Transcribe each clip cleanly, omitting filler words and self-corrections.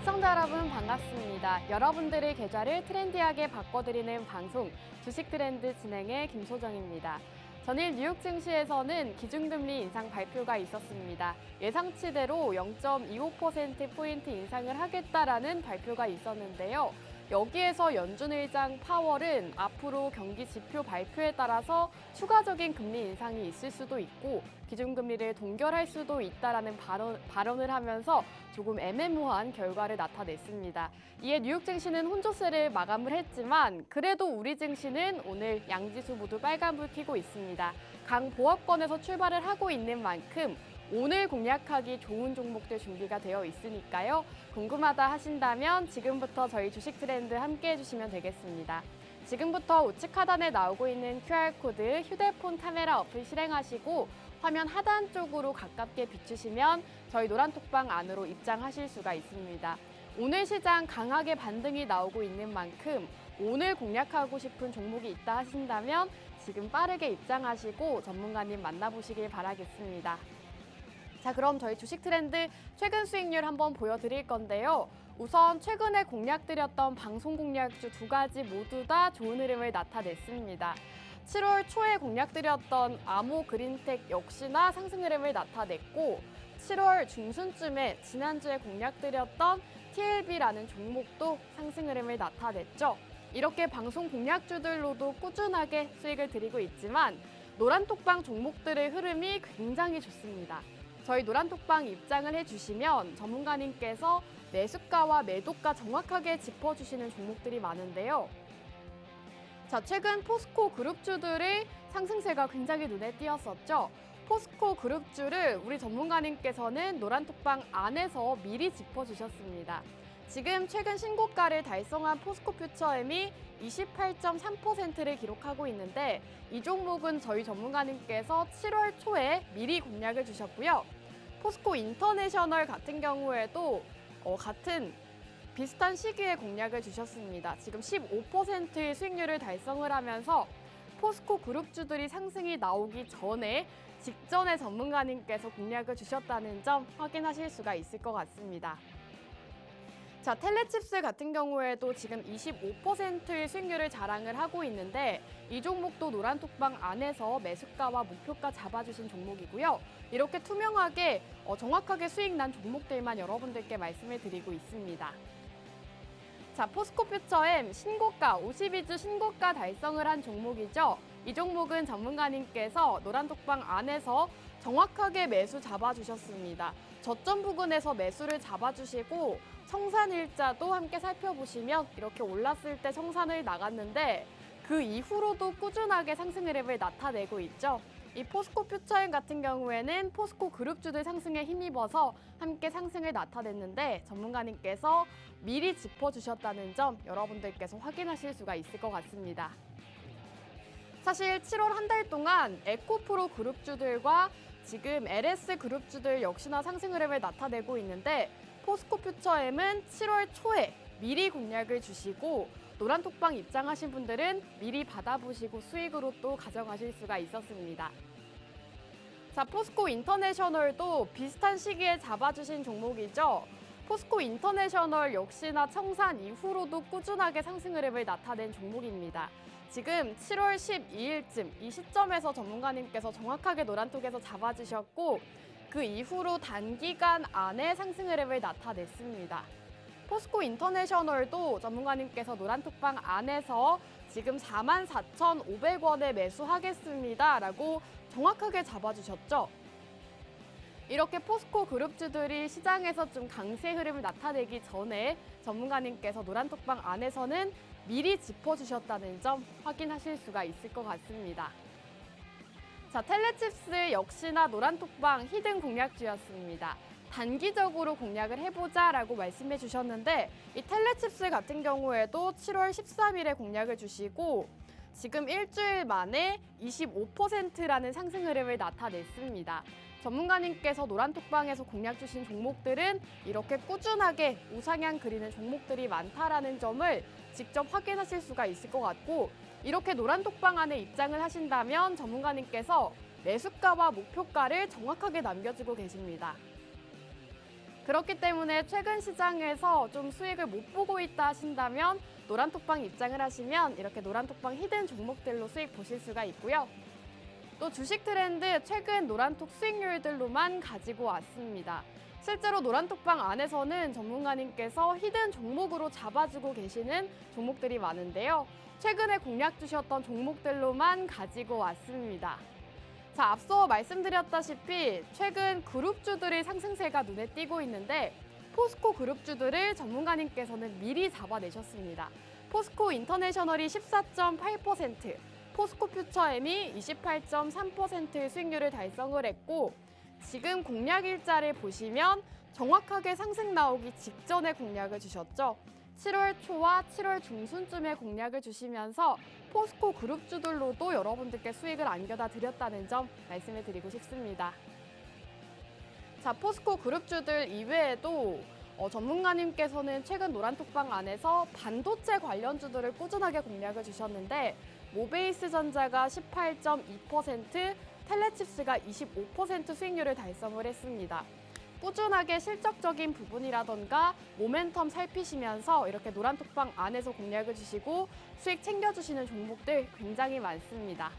시청자 여러분 반갑습니다. 여러분들의 계좌를 트렌디하게 바꿔드리는 방송 주식 트렌드 진행의 김소정입니다. 전일 뉴욕 증시에서는 기준금리 인상 발표가 있었습니다. 예상치대로 0.25%포인트 인상을 하겠다라는 발표가 있었는데요. 여기에서 연준 의장 파월은 앞으로 경기 지표 발표에 따라서 추가적인 금리 인상이 있을 수도 있고 기준금리를 동결할 수도 있다라는 발언을 하면서 조금 애매모호한 결과를 나타냈습니다. 이에 뉴욕 증시는 혼조세를 마감을 했지만 그래도 우리 증시는 오늘 양지수 모두 빨간불 켜고 있습니다. 강보합권에서 출발을 하고 있는 만큼 오늘 공략하기 좋은 종목들 준비가 되어 있으니까요. 궁금하다 하신다면 지금부터 저희 주식 트렌드 함께 해주시면 되겠습니다. 지금부터 우측 하단에 나오고 있는 QR코드 휴대폰 카메라 어플 실행하시고 화면 하단 쪽으로 가깝게 비추시면 저희 노란톡방 안으로 입장하실 수가 있습니다. 오늘 시장 강하게 반등이 나오고 있는 만큼 오늘 공략하고 싶은 종목이 있다 하신다면 지금 빠르게 입장하시고 전문가님 만나보시길 바라겠습니다. 자, 그럼 저희 주식 트렌드 최근 수익률 한번 보여드릴 건데요. 우선 최근에 공략드렸던 방송 공략주 두 가지 모두 다 좋은 흐름을 나타냈습니다. 7월 초에 공략드렸던 아모 그린텍 역시나 상승 흐름을 나타냈고 7월 중순쯤에 지난주에 공략드렸던 TLB라는 종목도 상승 흐름을 나타냈죠. 이렇게 방송 공략주들로도 꾸준하게 수익을 드리고 있지만 노란톡방 종목들의 흐름이 굉장히 좋습니다. 저희 노란톡방 입장을 해주시면 전문가님께서 매수가와 매도가 정확하게 짚어주시는 종목들이 많은데요. 자, 최근 포스코 그룹주들의 상승세가 굉장히 눈에 띄었었죠. 포스코 그룹주를 우리 전문가님께서는 노란톡방 안에서 미리 짚어주셨습니다. 지금 최근 신고가를 달성한 포스코 퓨처엠이 28.3%를 기록하고 있는데 이 종목은 저희 전문가님께서 7월 초에 미리 공략을 주셨고요. 포스코 인터내셔널 같은 경우에도 같은 비슷한 시기에 공략을 주셨습니다. 지금 15%의 수익률을 달성을 하면서 포스코 그룹주들이 상승이 나오기 직전에 전문가님께서 공략을 주셨다는 점 확인하실 수가 있을 것 같습니다. 자, 텔레칩스 같은 경우에도 지금 25%의 수익률을 자랑을 하고 있는데 이 종목도 노란톡방 안에서 매수가와 목표가 잡아주신 종목이고요. 이렇게 투명하게 정확하게 수익 난 종목들만 여러분들께 말씀을 드리고 있습니다. 자, 포스코 퓨처엠 신고가 52주 신고가 달성을 한 종목이죠. 이 종목은 전문가님께서 노란톡방 안에서 정확하게 매수 잡아주셨습니다. 저점 부근에서 매수를 잡아주시고 청산일자도 함께 살펴보시면 이렇게 올랐을 때 청산을 나갔는데 그 이후로도 꾸준하게 상승 흐름을 나타내고 있죠. 이 포스코 퓨처엠 같은 경우에는 포스코 그룹주들 상승에 힘입어서 함께 상승을 나타냈는데 전문가님께서 미리 짚어주셨다는 점 여러분들께서 확인하실 수가 있을 것 같습니다. 사실 7월 한 달 동안 에코프로 그룹주들과 지금 LS 그룹주들 역시나 상승 흐름을 나타내고 있는데 포스코 퓨처엠은 7월 초에 미리 공략을 주시고 노란톡방 입장하신 분들은 미리 받아보시고 수익으로 또 가져가실 수가 있었습니다. 자, 포스코 인터내셔널도 비슷한 시기에 잡아주신 종목이죠. 포스코 인터내셔널 역시나 청산 이후로도 꾸준하게 상승 흐름을 나타낸 종목입니다. 지금 7월 12일쯤 이 시점에서 전문가님께서 정확하게 노란톡에서 잡아주셨고 그 이후로 단기간 안에 상승 흐름을 나타냈습니다. 포스코 인터내셔널도 전문가님께서 노란톡방 안에서 지금 44,500원에 매수하겠습니다 라고 정확하게 잡아주셨죠. 이렇게 포스코 그룹주들이 시장에서 좀 강세 흐름을 나타내기 전에 전문가님께서 노란톡방 안에서는 미리 짚어주셨다는 점 확인하실 수가 있을 것 같습니다. 자, 텔레칩스 역시나 노란톡방 히든 공략주였습니다. 단기적으로 공략을 해보자라고 말씀해 주셨는데 이 텔레칩스 같은 경우에도 7월 13일에 공략을 주시고 지금 일주일 만에 25%라는 상승 흐름을 나타냈습니다. 전문가님께서 노란톡방에서 공략 주신 종목들은 이렇게 꾸준하게 우상향 그리는 종목들이 많다라는 점을 직접 확인하실 수가 있을 것 같고 이렇게 노란톡방 안에 입장을 하신다면 전문가님께서 매수가와 목표가를 정확하게 남겨주고 계십니다. 그렇기 때문에 최근 시장에서 좀 수익을 못 보고 있다 하신다면 노란톡방 입장을 하시면 이렇게 노란톡방 히든 종목들로 수익 보실 수가 있고요. 또 주식 트렌드 최근 노란톡 수익률들로만 가지고 왔습니다. 실제로 노란톡방 안에서는 전문가님께서 히든 종목으로 잡아주고 계시는 종목들이 많은데요. 최근에 공략 주셨던 종목들로만 가지고 왔습니다. 자, 앞서 말씀드렸다시피 최근 그룹주들의 상승세가 눈에 띄고 있는데 포스코 그룹주들을 전문가님께서는 미리 잡아내셨습니다. 포스코 인터내셔널이 14.8%, 포스코 퓨처엠이 28.3%의 수익률을 달성을 했고 지금 공략 일자를 보시면 정확하게 상승 나오기 직전에 공략을 주셨죠. 7월 초와 7월 중순쯤에 공략을 주시면서 포스코 그룹주들로도 여러분들께 수익을 안겨다 드렸다는 점 말씀을 드리고 싶습니다. 자, 포스코 그룹주들 이외에도 전문가님께서는 최근 노란톡방 안에서 반도체 관련주들을 꾸준하게 공략을 주셨는데 모베이스 전자가 18.2%, 텔레칩스가 25% 수익률을 달성을 했습니다. 꾸준하게 실적적인 부분이라던가 모멘텀 살피시면서 이렇게 노란톡방 안에서 공략을 주시고 수익 챙겨주시는 종목들 굉장히 많습니다.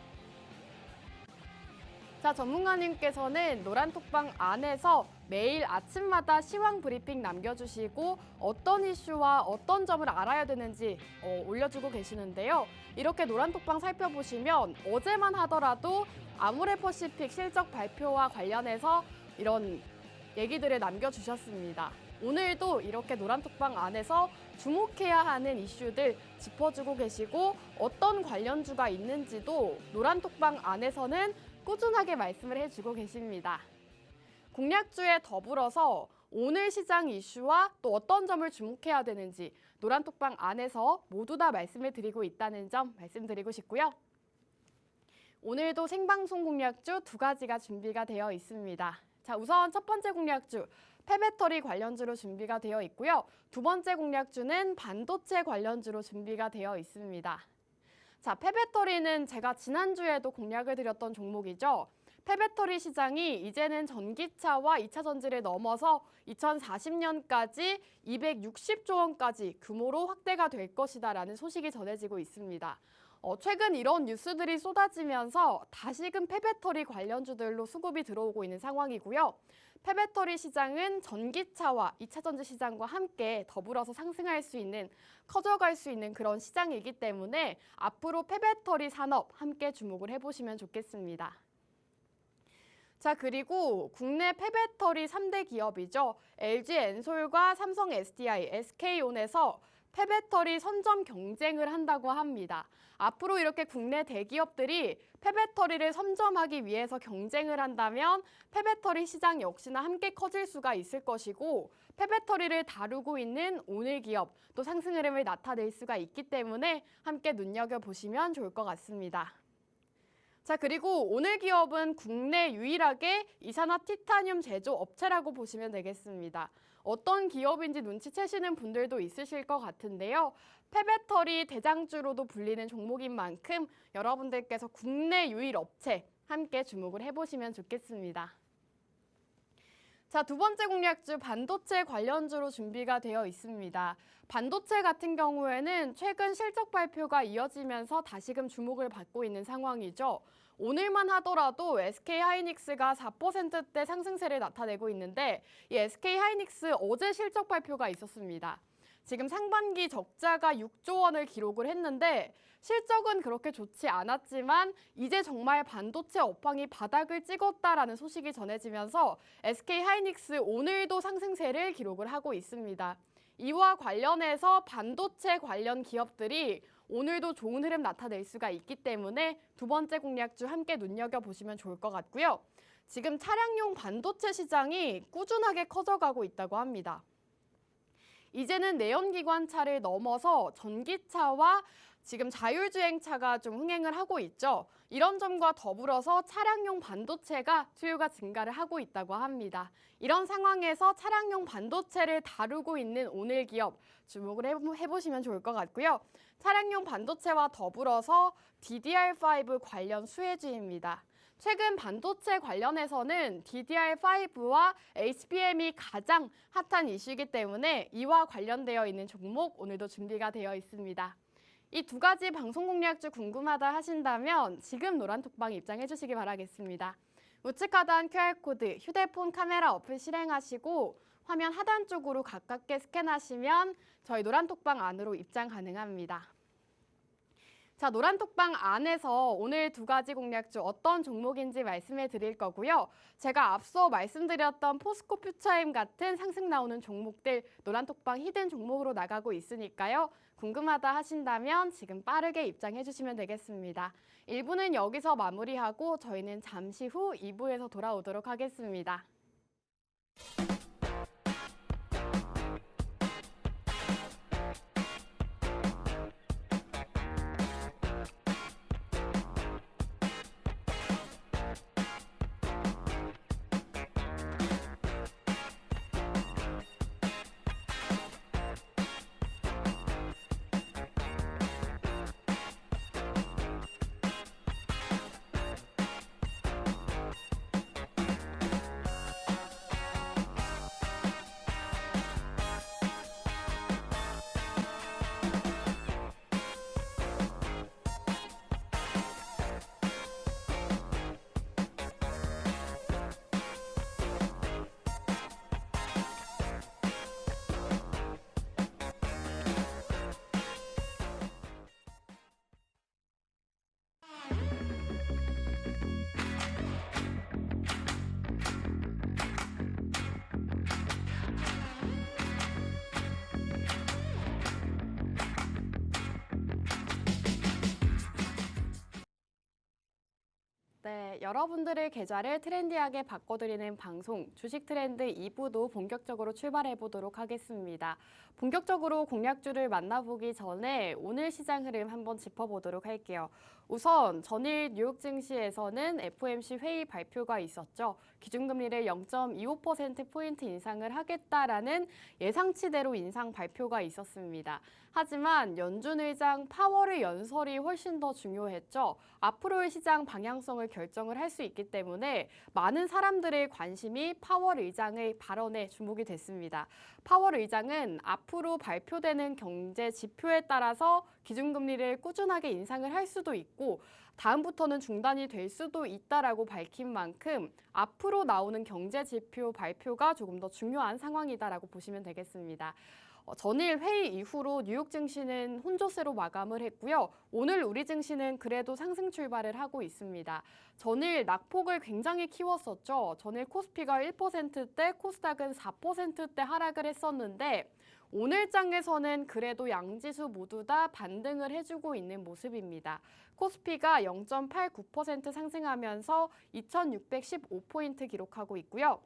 자, 전문가님께서는 노란톡방 안에서 매일 아침마다 시황 브리핑 남겨주시고 어떤 이슈와 어떤 점을 알아야 되는지 올려주고 계시는데요. 이렇게 노란톡방 살펴보시면 어제만 하더라도 아모레퍼시픽 실적 발표와 관련해서 이런 얘기들을 남겨주셨습니다. 오늘도 이렇게 노란톡방 안에서 주목해야 하는 이슈들 짚어주고 계시고 어떤 관련주가 있는지도 노란톡방 안에서는 꾸준하게 말씀을 해주고 계십니다. 공략주에 더불어서 오늘 시장 이슈와 또 어떤 점을 주목해야 되는지 노란톡방 안에서 모두 다 말씀을 드리고 있다는 점 말씀드리고 싶고요. 오늘도 생방송 공략주 2가지가 준비가 되어 있습니다. 자, 우선 첫 번째 공략주 폐배터리 관련주로 준비가 되어 있고요. 두 번째 공략주는 반도체 관련주로 준비가 되어 있습니다. 자, 폐배터리는 제가 지난주에도 공략을 드렸던 종목이죠. 폐배터리 시장이 이제는 전기차와 2차 전지를 넘어서 2040년까지 260조 원까지 규모로 확대가 될 것이다라는 소식이 전해지고 있습니다. 최근 이런 뉴스들이 쏟아지면서 다시금 폐배터리 관련주들로 수급이 들어오고 있는 상황이고요. 폐배터리 시장은 전기차와 2차 전지 시장과 함께 더불어서 상승할 수 있는, 커져갈 수 있는 그런 시장이기 때문에 앞으로 폐배터리 산업 함께 주목을 해보시면 좋겠습니다. 자, 그리고 국내 폐배터리 3대 기업이죠. LG 엔솔과 삼성 SDI, SK온에서 폐배터리 선점 경쟁을 한다고 합니다. 앞으로 이렇게 국내 대기업들이 폐배터리를 선점하기 위해서 경쟁을 한다면 폐배터리 시장 역시나 함께 커질 수가 있을 것이고 폐배터리를 다루고 있는 오늘 기업 또 상승 흐름을 나타낼 수가 있기 때문에 함께 눈여겨보시면 좋을 것 같습니다. 자, 그리고 오늘 기업은 국내 유일하게 이산화 티타늄 제조 업체라고 보시면 되겠습니다. 어떤 기업인지 눈치채시는 분들도 있으실 것 같은데요. 폐배터리 대장주로도 불리는 종목인 만큼 여러분들께서 국내 유일 업체 함께 주목을 해보시면 좋겠습니다. 자, 두 번째 공략주 반도체 관련주로 준비가 되어 있습니다. 반도체 같은 경우에는 최근 실적 발표가 이어지면서 다시금 주목을 받고 있는 상황이죠. 오늘만 하더라도 SK하이닉스가 4%대 상승세를 나타내고 있는데 이 SK하이닉스 어제 실적 발표가 있었습니다. 지금 상반기 적자가 6조 원을 기록을 했는데 실적은 그렇게 좋지 않았지만 이제 정말 반도체 업황이 바닥을 찍었다라는 소식이 전해지면서 SK하이닉스 오늘도 상승세를 기록을 하고 있습니다. 이와 관련해서 반도체 관련 기업들이 오늘도 좋은 흐름 나타낼 수가 있기 때문에 두 번째 공략주 함께 눈여겨보시면 좋을 것 같고요. 지금 차량용 반도체 시장이 꾸준하게 커져가고 있다고 합니다. 이제는 내연기관차를 넘어서 전기차와 지금 자율주행차가 좀 흥행을 하고 있죠. 이런 점과 더불어서 차량용 반도체가 수요가 증가를 하고 있다고 합니다. 이런 상황에서 차량용 반도체를 다루고 있는 오늘 기업 주목을 해보시면 좋을 것 같고요. 차량용 반도체와 더불어서 DDR5 관련 수혜주입니다. 최근 반도체 관련해서는 DDR5와 HBM이 가장 핫한 이슈이기 때문에 이와 관련되어 있는 종목 오늘도 준비가 되어 있습니다. 이 두 가지 방송 공략주 궁금하다 하신다면 지금 노란톡방 입장해 주시기 바라겠습니다. 우측 하단 QR코드, 휴대폰 카메라 어플 실행하시고 화면 하단 쪽으로 가깝게 스캔하시면 저희 노란톡방 안으로 입장 가능합니다. 자, 노란톡방 안에서 오늘 두 가지 공략주 어떤 종목인지 말씀해 드릴 거고요. 제가 앞서 말씀드렸던 포스코 퓨처엠 같은 상승 나오는 종목들 노란톡방 히든 종목으로 나가고 있으니까요. 궁금하다 하신다면 지금 빠르게 입장해 주시면 되겠습니다. 1부는 여기서 마무리하고 저희는 잠시 후 2부에서 돌아오도록 하겠습니다. 네, 여러분들의 계좌를 트렌디하게 바꿔드리는 방송 주식 트렌드 2부도 본격적으로 출발해 보도록 하겠습니다. 본격적으로 공략주를 만나보기 전에 오늘 시장 흐름 한번 짚어보도록 할게요. 우선 전일 뉴욕 증시에서는 FOMC 회의 발표가 있었죠. 기준금리를 0.25%포인트 인상을 하겠다라는 예상치대로 인상 발표가 있었습니다. 하지만 연준 의장 파월의 연설이 훨씬 더 중요했죠. 앞으로의 시장 방향성을 결정을 할 수 있기 때문에 많은 사람들의 관심이 파월 의장의 발언에 주목이 됐습니다. 파월 의장은 앞으로 발표되는 경제 지표에 따라서 기준금리를 꾸준하게 인상을 할 수도 있고 다음부터는 중단이 될 수도 있다라고 밝힌 만큼 앞으로 나오는 경제 지표 발표가 조금 더 중요한 상황이다라고 보시면 되겠습니다. 전일 회의 이후로 뉴욕 증시는 혼조세로 마감을 했고요. 오늘 우리 증시는 그래도 상승 출발을 하고 있습니다. 전일 낙폭을 굉장히 키웠었죠. 전일 코스피가 1%대, 코스닥은 4%대 하락을 했었는데 오늘 장에서는 그래도 양지수 모두 다 반등을 해주고 있는 모습입니다. 코스피가 0.89% 상승하면서 2,615포인트 기록하고 있고요.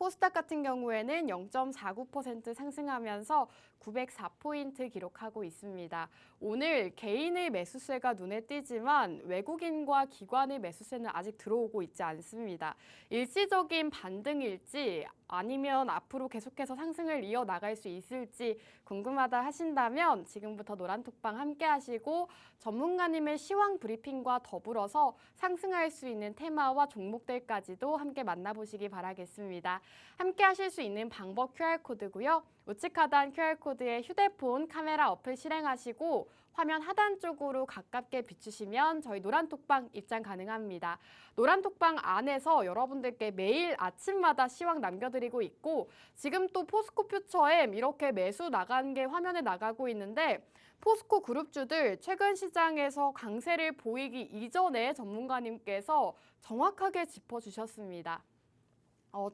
코스닥 같은 경우에는 0.49% 상승하면서 904포인트 기록하고 있습니다. 오늘 개인의 매수세가 눈에 띄지만 외국인과 기관의 매수세는 아직 들어오고 있지 않습니다. 일시적인 반등일지 아니면 앞으로 계속해서 상승을 이어나갈 수 있을지 궁금하다 하신다면 지금부터 노란톡방 함께 하시고 전문가님의 시황 브리핑과 더불어서 상승할 수 있는 테마와 종목들까지도 함께 만나보시기 바라겠습니다. 함께 하실 수 있는 방법 QR코드고요. 우측 하단 QR코드에 휴대폰 카메라 어플 실행하시고 화면 하단 쪽으로 가깝게 비추시면 저희 노란톡방 입장 가능합니다. 노란톡방 안에서 여러분들께 매일 아침마다 시황 남겨드리고 있고 지금 또 포스코 퓨처엠 이렇게 매수 나간 게 화면에 나가고 있는데 포스코 그룹주들 최근 시장에서 강세를 보이기 이전에 전문가님께서 정확하게 짚어주셨습니다.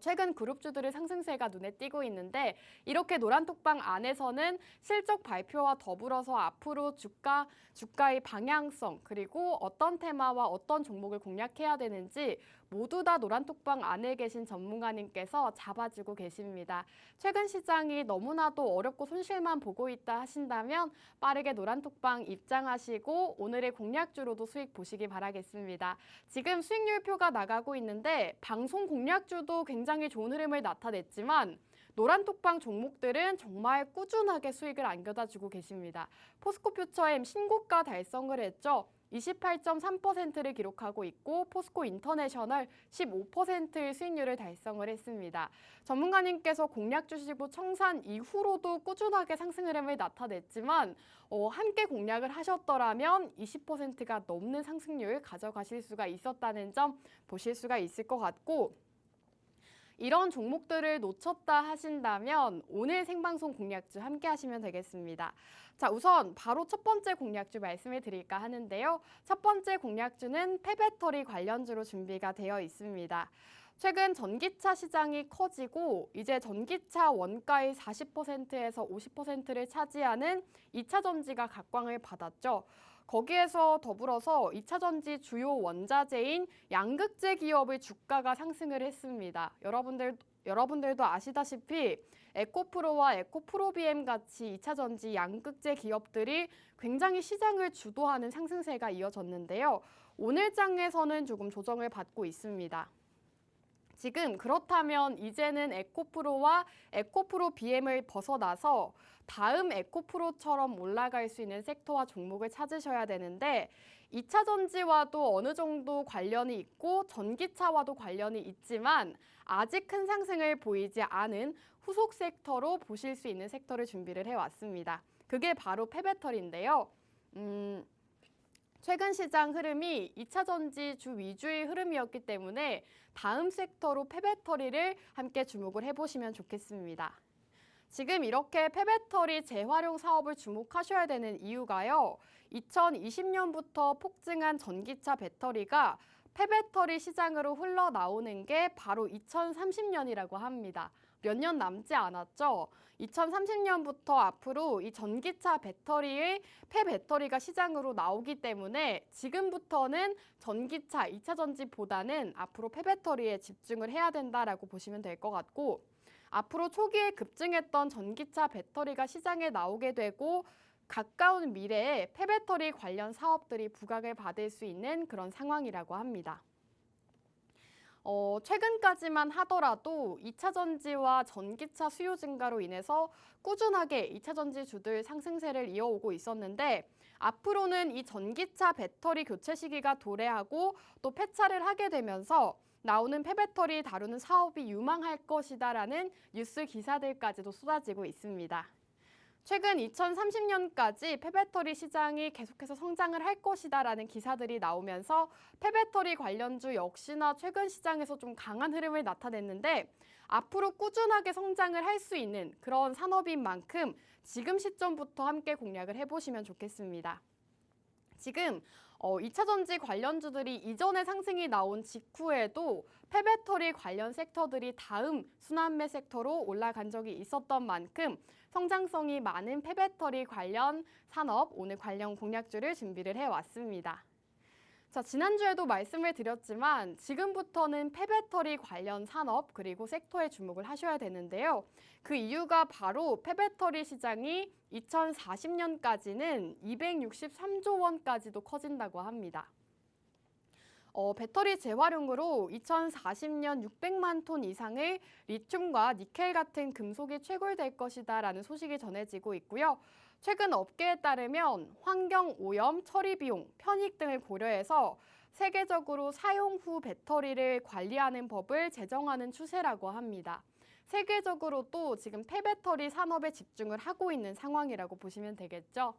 최근 그룹주들의 상승세가 눈에 띄고 있는데 이렇게 노란톡방 안에서는 실적 발표와 더불어서 앞으로 주가의 방향성 그리고 어떤 테마와 어떤 종목을 공략해야 되는지 모두 다 노란톡방 안에 계신 전문가님께서 잡아주고 계십니다. 최근 시장이 너무나도 어렵고 손실만 보고 있다 하신다면 빠르게 노란톡방 입장하시고 오늘의 공략주로도 수익 보시기 바라겠습니다. 지금 수익률표가 나가고 있는데 방송 공략주도 굉장히 좋은 흐름을 나타냈지만 노란톡방 종목들은 정말 꾸준하게 수익을 안겨다 주고 계십니다. 포스코 퓨처엠 신고가 달성을 했죠. 28.3%를 기록하고 있고 포스코 인터내셔널 15%의 수익률을 달성을 했습니다. 전문가님께서 공략주시고 청산 이후로도 꾸준하게 상승 흐름을 나타냈지만 함께 공략을 하셨더라면 20%가 넘는 상승률 가져가실 수가 있었다는 점 보실 수가 있을 것 같고, 이런 종목들을 놓쳤다 하신다면 오늘 생방송 공략주 함께 하시면 되겠습니다. 자, 우선 바로 첫 번째 공략주 말씀을 드릴까 하는데요. 첫 번째 공략주는 폐배터리 관련주로 준비가 되어 있습니다. 최근 전기차 시장이 커지고 이제 전기차 원가의 40%에서 50%를 차지하는 2차 전지가 각광을 받았죠. 거기에서 더불어서 2차 전지 주요 원자재인 양극재 기업의 주가가 상승을 했습니다. 여러분들도 아시다시피 에코프로와 에코프로비엠 같이 2차 전지 양극재 기업들이 굉장히 시장을 주도하는 상승세가 이어졌는데요. 오늘 장에서는 조금 조정을 받고 있습니다. 지금 그렇다면 이제는 에코프로와 에코프로 BM을 벗어나서 다음 에코프로처럼 올라갈 수 있는 섹터와 종목을 찾으셔야 되는데 2차 전지와도 어느 정도 관련이 있고 전기차와도 관련이 있지만 아직 큰 상승을 보이지 않은 후속 섹터로 보실 수 있는 섹터를 준비를 해왔습니다. 그게 바로 폐배터리인데요. 최근 시장 흐름이 2차 전지 주 위주의 흐름이었기 때문에 다음 섹터로 폐배터리를 함께 주목을 해보시면 좋겠습니다. 지금 이렇게 폐배터리 재활용 사업을 주목하셔야 되는 이유가요. 2020년부터 폭증한 전기차 배터리가 폐배터리 시장으로 흘러나오는 게 바로 2030년이라고 합니다. 몇 년 남지 않았죠? 2030년부터 앞으로 이 전기차 배터리의 폐배터리가 시장으로 나오기 때문에 지금부터는 전기차 2차 전지보다는 앞으로 폐배터리에 집중을 해야 된다라고 보시면 될 것 같고, 앞으로 초기에 급증했던 전기차 배터리가 시장에 나오게 되고 가까운 미래에 폐배터리 관련 사업들이 부각을 받을 수 있는 그런 상황이라고 합니다. 최근까지만 하더라도 2차 전지와 전기차 수요 증가로 인해서 꾸준하게 2차 전지주들 상승세를 이어오고 있었는데 앞으로는 이 전기차 배터리 교체 시기가 도래하고 또 폐차를 하게 되면서 나오는 폐배터리 다루는 사업이 유망할 것이다라는 뉴스 기사들까지도 쏟아지고 있습니다. 최근 2030년까지 폐배터리 시장이 계속해서 성장을 할 것이다라는 기사들이 나오면서 폐배터리 관련주 역시나 최근 시장에서 좀 강한 흐름을 나타냈는데 앞으로 꾸준하게 성장을 할 수 있는 그런 산업인 만큼 지금 시점부터 함께 공략을 해보시면 좋겠습니다. 지금 2차 전지 관련주들이 이전에 상승이 나온 직후에도 폐배터리 관련 섹터들이 다음 순환매 섹터로 올라간 적이 있었던 만큼 성장성이 많은 폐배터리 관련 산업, 오늘 관련 공략주를 준비를 해왔습니다. 자, 지난주에도 말씀을 드렸지만 지금부터는 폐배터리 관련 산업 그리고 섹터에 주목을 하셔야 되는데요. 그 이유가 바로 폐배터리 시장이 2040년까지는 263조 원까지도 커진다고 합니다. 배터리 재활용으로 2040년 600만 톤 이상의 리튬과 니켈 같은 금속이 채굴될 것이다라는 소식이 전해지고 있고요. 최근 업계에 따르면 환경 오염, 처리 비용, 편익 등을 고려해서 세계적으로 사용 후 배터리를 관리하는 법을 제정하는 추세라고 합니다. 세계적으로도 지금 폐배터리 산업에 집중을 하고 있는 상황이라고 보시면 되겠죠.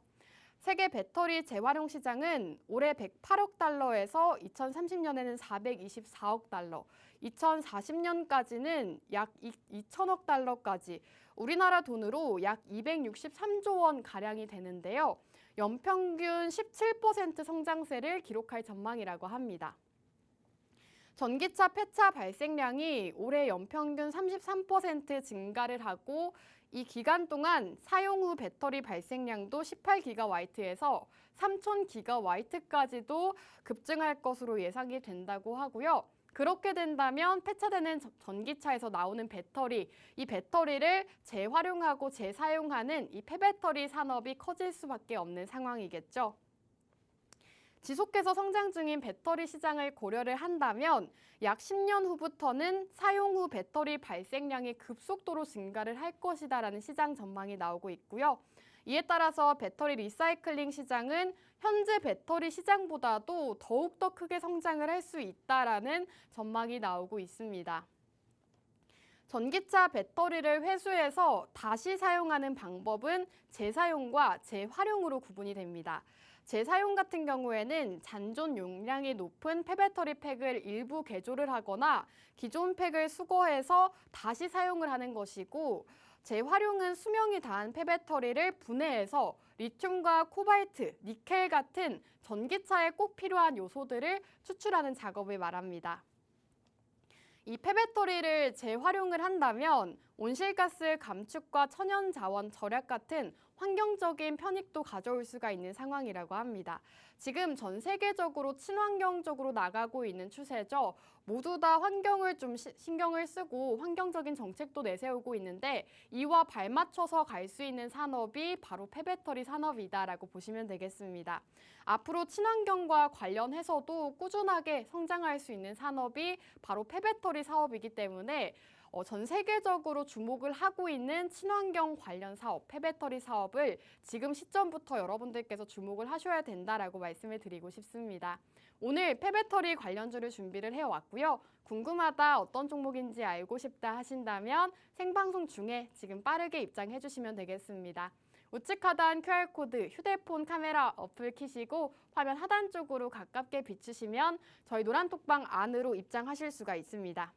세계 배터리 재활용 시장은 올해 108억 달러에서 2030년에는 424억 달러, 2040년까지는 약 2천억 달러까지 우리나라 돈으로 약 263조 원 가량이 되는데요. 연평균 17% 성장세를 기록할 전망이라고 합니다. 전기차 폐차 발생량이 올해 연평균 33% 증가를 하고 이 기간 동안 사용 후 배터리 발생량도 18GW에서 3000GW까지도 급증할 것으로 예상이 된다고 하고요. 그렇게 된다면 폐차되는 전기차에서 나오는 배터리, 이 배터리를 재활용하고 재사용하는 이 폐배터리 산업이 커질 수밖에 없는 상황이겠죠. 지속해서 성장 중인 배터리 시장을 고려를 한다면 약 10년 후부터는 사용 후 배터리 발생량이 급속도로 증가를 할 것이다라는 시장 전망이 나오고 있고요. 이에 따라서 배터리 리사이클링 시장은 현재 배터리 시장보다도 더욱더 크게 성장을 할 수 있다라는 전망이 나오고 있습니다. 전기차 배터리를 회수해서 다시 사용하는 방법은 재사용과 재활용으로 구분이 됩니다. 재사용 같은 경우에는 잔존 용량이 높은 폐배터리 팩을 일부 개조를 하거나 기존 팩을 수거해서 다시 사용을 하는 것이고, 재활용은 수명이 다한 폐배터리를 분해해서 리튬과 코발트, 니켈 같은 전기차에 꼭 필요한 요소들을 추출하는 작업을 말합니다. 이 폐배터리를 재활용을 한다면 온실가스 감축과 천연자원 절약 같은 환경적인 편익도 가져올 수가 있는 상황이라고 합니다. 지금 전 세계적으로 친환경적으로 나가고 있는 추세죠. 모두 다 환경을 좀 신경을 쓰고 환경적인 정책도 내세우고 있는데, 이와 발맞춰서 갈 수 있는 산업이 바로 폐배터리 산업이다라고 보시면 되겠습니다. 앞으로 친환경과 관련해서도 꾸준하게 성장할 수 있는 산업이 바로 폐배터리 사업이기 때문에 전 세계적으로 주목을 하고 있는 친환경 관련 사업, 폐배터리 사업을 지금 시점부터 여러분들께서 주목을 하셔야 된다라고 말씀을 드리고 싶습니다. 오늘 폐배터리 관련주를 준비를 해왔고요. 궁금하다, 어떤 종목인지 알고 싶다 하신다면 생방송 중에 지금 빠르게 입장해 주시면 되겠습니다. 우측 하단 QR코드 휴대폰 카메라 어플 키시고 화면 하단 쪽으로 가깝게 비추시면 저희 노란톡방 안으로 입장하실 수가 있습니다.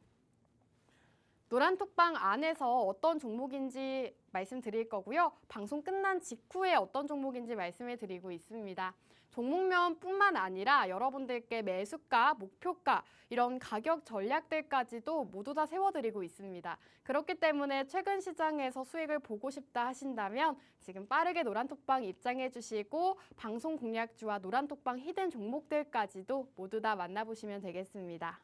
노란톡방 안에서 어떤 종목인지 말씀드릴 거고요. 방송 끝난 직후에 어떤 종목인지 말씀을 드리고 있습니다. 종목면뿐만 아니라 여러분들께 매수가, 목표가, 이런 가격 전략들까지도 모두 다 세워드리고 있습니다. 그렇기 때문에 최근 시장에서 수익을 보고 싶다 하신다면 지금 빠르게 노란톡방 입장해 주시고 방송 공략주와 노란톡방 히든 종목들까지도 모두 다 만나보시면 되겠습니다.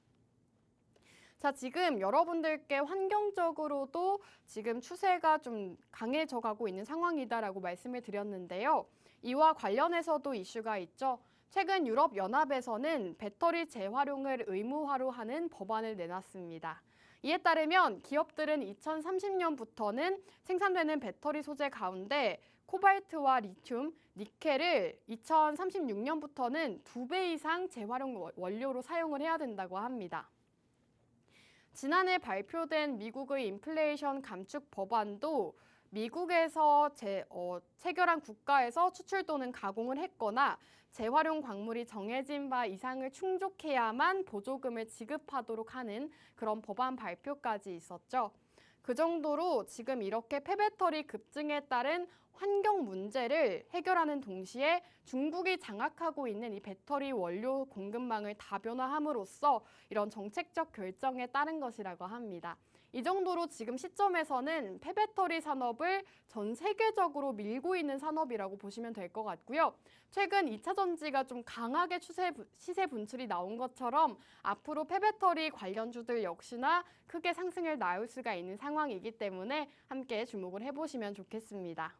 자, 지금 여러분들께 환경적으로도 지금 추세가 좀 강해져 가고 있는 상황이다라고 말씀을 드렸는데요. 이와 관련해서도 이슈가 있죠. 최근 유럽연합에서는 배터리 재활용을 의무화로 하는 법안을 내놨습니다. 이에 따르면 기업들은 2030년부터는 생산되는 배터리 소재 가운데 코발트와 리튬, 니켈을 2036년부터는 2배 이상 재활용 원료로 사용을 해야 된다고 합니다. 지난해 발표된 미국의 인플레이션 감축 법안도 미국에서 체결한 국가에서 추출 또는 가공을 했거나 재활용 광물이 정해진 바 이상을 충족해야만 보조금을 지급하도록 하는 그런 법안 발표까지 있었죠. 그 정도로 지금 이렇게 폐배터리 급증에 따른 환경 문제를 해결하는 동시에 중국이 장악하고 있는 이 배터리 원료 공급망을 다변화함으로써 이런 정책적 결정에 따른 것이라고 합니다. 이 정도로 지금 시점에서는 폐배터리 산업을 전 세계적으로 밀고 있는 산업이라고 보시면 될 것 같고요. 최근 2차 전지가 좀 강하게 시세 분출이 나온 것처럼 앞으로 폐배터리 관련주들 역시나 크게 상승을 나올 수가 있는 상황이기 때문에 함께 주목을 해보시면 좋겠습니다.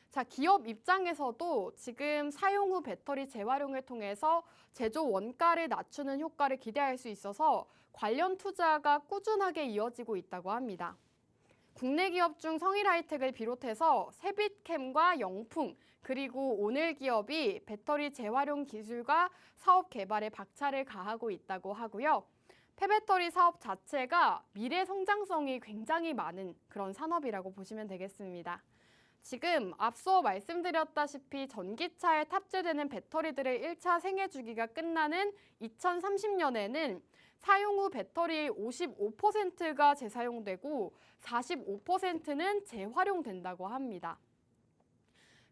자, 기업 입장에서도 지금 사용 후 배터리 재활용을 통해서 제조 원가를 낮추는 효과를 기대할 수 있어서 관련 투자가 꾸준하게 이어지고 있다고 합니다. 국내 기업 중 성일하이텍을 비롯해서 세빛캠과 영풍, 그리고 오늘기업이 배터리 재활용 기술과 사업 개발에 박차를 가하고 있다고 하고요. 폐배터리 사업 자체가 미래 성장성이 굉장히 많은 그런 산업이라고 보시면 되겠습니다. 지금 앞서 말씀드렸다시피 전기차에 탑재되는 배터리들의 1차 생애 주기가 끝나는 2030년에는 사용 후 배터리의 55%가 재사용되고 45%는 재활용된다고 합니다.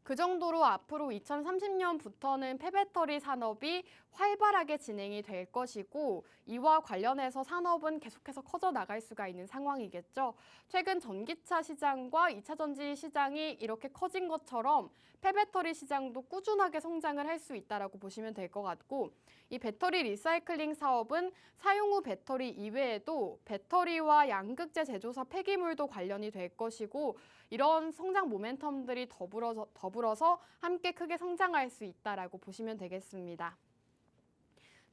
그 정도로 앞으로 2030년부터는 폐배터리 산업이 활발하게 진행이 될 것이고, 이와 관련해서 산업은 계속해서 커져 나갈 수가 있는 상황이겠죠. 최근 전기차 시장과 2차 전지 시장이 이렇게 커진 것처럼 폐배터리 시장도 꾸준하게 성장을 할 수 있다고 보시면 될 것 같고, 이 배터리 리사이클링 사업은 사용 후 배터리 이외에도 배터리와 양극재 제조사 폐기물도 관련이 될 것이고, 이런 성장 모멘텀들이 더불어서 함께 크게 성장할 수 있다라고 보시면 되겠습니다.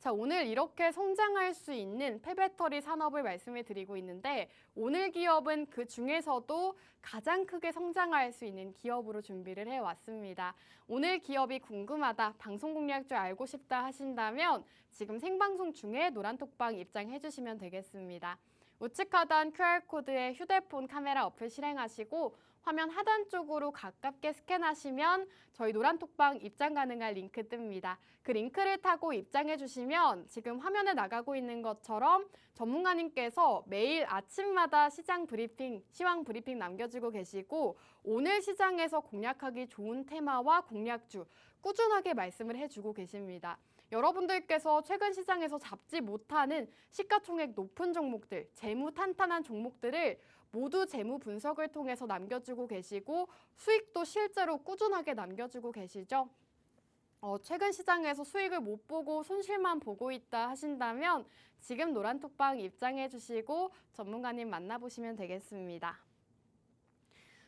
자, 오늘 이렇게 성장할 수 있는 폐배터리 산업을 말씀을 드리고 있는데 오늘 기업은 그 중에서도 가장 크게 성장할 수 있는 기업으로 준비를 해왔습니다. 오늘 기업이 궁금하다, 방송 공략줄 알고 싶다 하신다면 지금 생방송 중에 노란톡방 입장해 주시면 되겠습니다. 우측 하단 QR코드에 휴대폰 카메라 어플 실행하시고 화면 하단 쪽으로 가깝게 스캔하시면 저희 노란톡방 입장 가능한 링크 뜹니다. 그 링크를 타고 입장해 주시면 지금 화면에 나가고 있는 것처럼 전문가님께서 매일 아침마다 시장 브리핑, 시황 브리핑 남겨주고 계시고 오늘 시장에서 공략하기 좋은 테마와 공략주 꾸준하게 말씀을 해주고 계십니다. 여러분들께서 최근 시장에서 잡지 못하는 시가총액 높은 종목들, 재무 탄탄한 종목들을 모두 재무 분석을 통해서 남겨주고 계시고 수익도 실제로 꾸준하게 남겨주고 계시죠. 최근 시장에서 수익을 못 보고 손실만 보고 있다 하신다면 지금 노란톡방 입장해 주시고 전문가님 만나보시면 되겠습니다.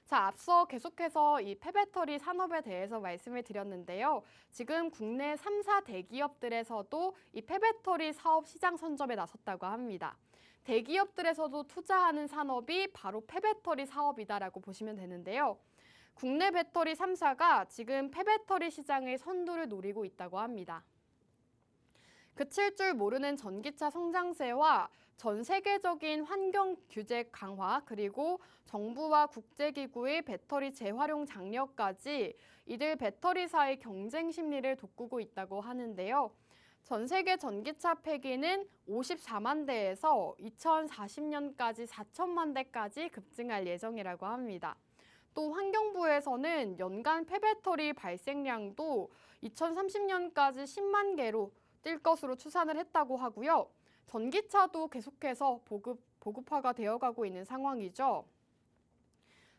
자, 앞서 계속해서 이 폐배터리 산업에 대해서 말씀을 드렸는데요. 지금 국내 3사 대기업들에서도 이 폐배터리 사업 시장 선점에 나섰다고 합니다. 대기업들에서도 투자하는 산업이 바로 폐배터리 사업이다라고 보시면 되는데요. 국내 배터리 3사가 지금 폐배터리 시장의 선두를 노리고 있다고 합니다. 그칠 줄 모르는 전기차 성장세와 전 세계적인 환경 규제 강화 그리고 정부와 국제기구의 배터리 재활용 장려까지 이들 배터리사의 경쟁 심리를 돋구고 있다고 하는데요. 전 세계 전기차 폐기는 54만 대에서 2040년까지 4천만 대까지 급증할 예정이라고 합니다. 또 환경부에서는 연간 폐배터리 발생량도 2030년까지 10만 개로 뛸 것으로 추산을 했다고 하고요. 전기차도 계속해서 보급화가 되어가고 있는 상황이죠.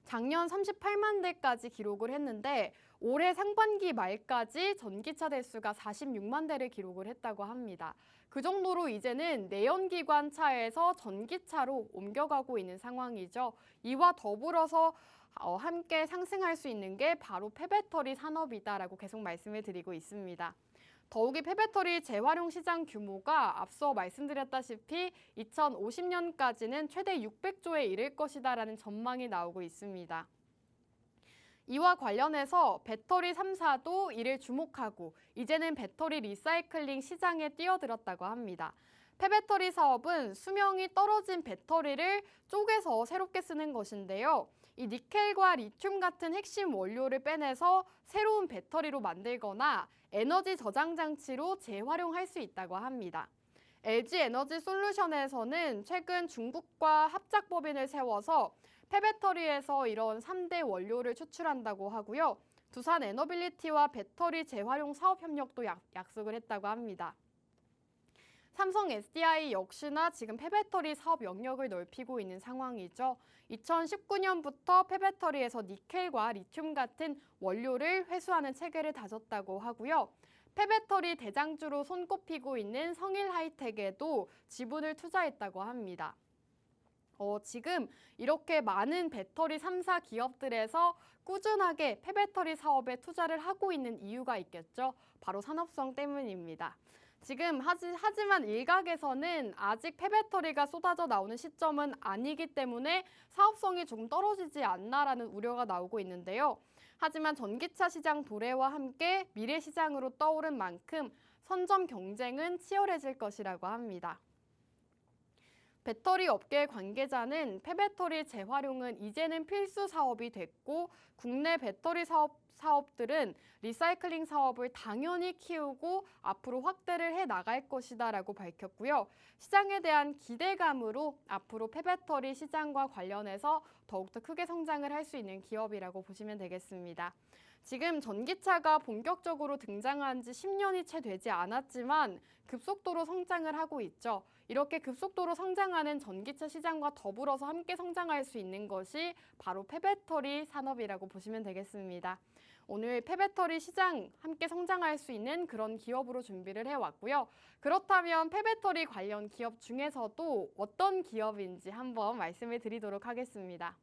작년 38만 대까지 기록을 했는데 올해 상반기 말까지 전기차 대수가 46만 대를 기록을 했다고 합니다. 그 정도로 이제는 내연기관 차에서 전기차로 옮겨가고 있는 상황이죠. 이와 더불어서 함께 상승할 수 있는 게 바로 폐배터리 산업이다라고 계속 말씀을 드리고 있습니다. 더욱이 폐배터리 재활용 시장 규모가 앞서 말씀드렸다시피 2050년까지는 최대 600조에 이를 것이다라는 전망이 나오고 있습니다. 이와 관련해서 배터리 3사도 이를 주목하고 이제는 배터리 리사이클링 시장에 뛰어들었다고 합니다. 폐배터리 사업은 수명이 떨어진 배터리를 쪼개서 새롭게 쓰는 것인데요. 이 니켈과 리튬 같은 핵심 원료를 빼내서 새로운 배터리로 만들거나 에너지 저장 장치로 재활용할 수 있다고 합니다. LG 에너지 솔루션에서는 최근 중국과 합작 법인을 세워서 폐배터리에서 이런 3대 원료를 추출한다고 하고요. 두산 에너빌리티와 배터리 재활용 사업 협력도 약속을 했다고 합니다. 삼성 SDI 역시나 지금 폐배터리 사업 영역을 넓히고 있는 상황이죠. 2019년부터 폐배터리에서 니켈과 리튬 같은 원료를 회수하는 체계를 다졌다고 하고요. 폐배터리 대장주로 손꼽히고 있는 성일하이텍에도 지분을 투자했다고 합니다. 지금 이렇게 많은 배터리 3사 기업들에서 꾸준하게 폐배터리 사업에 투자를 하고 있는 이유가 있겠죠. 바로 산업성 때문입니다. 지금 하지만 일각에서는 아직 폐배터리가 쏟아져 나오는 시점은 아니기 때문에 사업성이 조금 떨어지지 않나라는 우려가 나오고 있는데요. 하지만 전기차 시장 도래와 함께 미래 시장으로 떠오른 만큼 선점 경쟁은 치열해질 것이라고 합니다. 배터리 업계 관계자는 폐배터리 재활용은 이제는 필수 사업이 됐고 국내 배터리 사업들은 리사이클링 사업을 당연히 키우고 앞으로 확대를 해 나갈 것이다라고 밝혔고요. 시장에 대한 기대감으로 앞으로 폐배터리 시장과 관련해서 더욱더 크게 성장을 할 수 있는 기업이라고 보시면 되겠습니다. 지금 전기차가 본격적으로 등장한 지 10년이 채 되지 않았지만 급속도로 성장을 하고 있죠. 이렇게 급속도로 성장하는 전기차 시장과 더불어서 함께 성장할 수 있는 것이 바로 폐배터리 산업이라고 보시면 되겠습니다. 오늘 폐배터리 시장 함께 성장할 수 있는 그런 기업으로 준비를 해왔고요. 그렇다면 폐배터리 관련 기업 중에서도 어떤 기업인지 한번 말씀을 드리도록 하겠습니다.